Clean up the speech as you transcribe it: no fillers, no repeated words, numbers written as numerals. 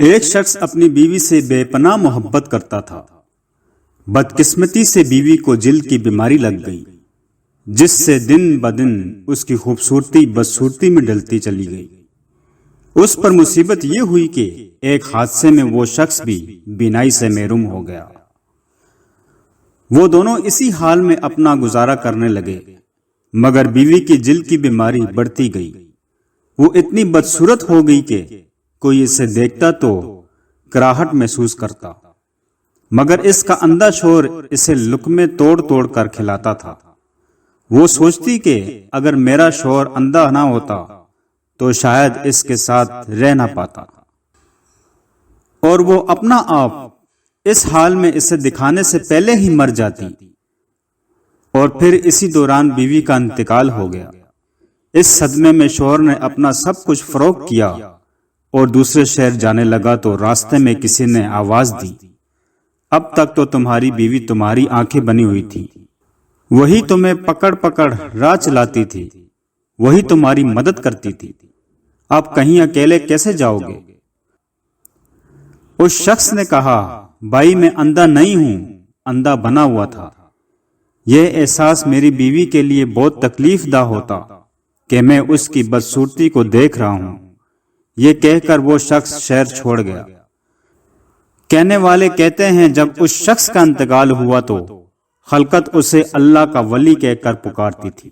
ایک شخص اپنی بیوی سے بے پناہ محبت کرتا تھا۔ بدقسمتی سے بیوی کو جلد کی بیماری لگ گئی، جس سے دن بدن اس کی خوبصورتی بدصورتی میں ڈلتی چلی گئی۔ اس پر مصیبت یہ ہوئی کہ ایک حادثے میں وہ شخص بھی بینائی سے محروم ہو گیا۔ وہ دونوں اسی حال میں اپنا گزارا کرنے لگے، مگر بیوی کی جلد کی بیماری بڑھتی گئی۔ وہ اتنی بدصورت ہو گئی کہ کوئی اسے دیکھتا تو کراہٹ محسوس کرتا، مگر اس کا اندھا شوہر اسے لقمے توڑ توڑ کر کھلاتا تھا۔ وہ سوچتی کہ اگر میرا شوہر اندھا نہ ہوتا تو شاید اس کے ساتھ رہ نہ پاتا، اور وہ اپنا آپ اس حال میں اسے دکھانے سے پہلے ہی مر جاتی۔ اور پھر اسی دوران بیوی کا انتقال ہو گیا۔ اس صدمے میں شوہر نے اپنا سب کچھ فروخت کیا اور دوسرے شہر جانے لگا تو راستے میں کسی نے آواز دی، اب تک تو تمہاری بیوی تمہاری آنکھیں بنی ہوئی تھی، وہی تمہیں پکڑ پکڑ راہ چلاتی تھی، وہی تمہاری مدد کرتی تھی، اب کہیں اکیلے کیسے جاؤ گے؟ اس شخص نے کہا، بھائی میں اندھا نہیں ہوں، اندھا بنا ہوا تھا۔ یہ احساس میری بیوی کے لیے بہت تکلیف دہ ہوتا کہ میں اس کی بدصورتی کو دیکھ رہا ہوں۔ یہ کہہ کر وہ شخص شہر چھوڑ گیا۔ کہنے والے کہتے ہیں جب اس شخص کا انتقال ہوا تو خلقت اسے اللہ کا ولی کہہ کر پکارتی تھی۔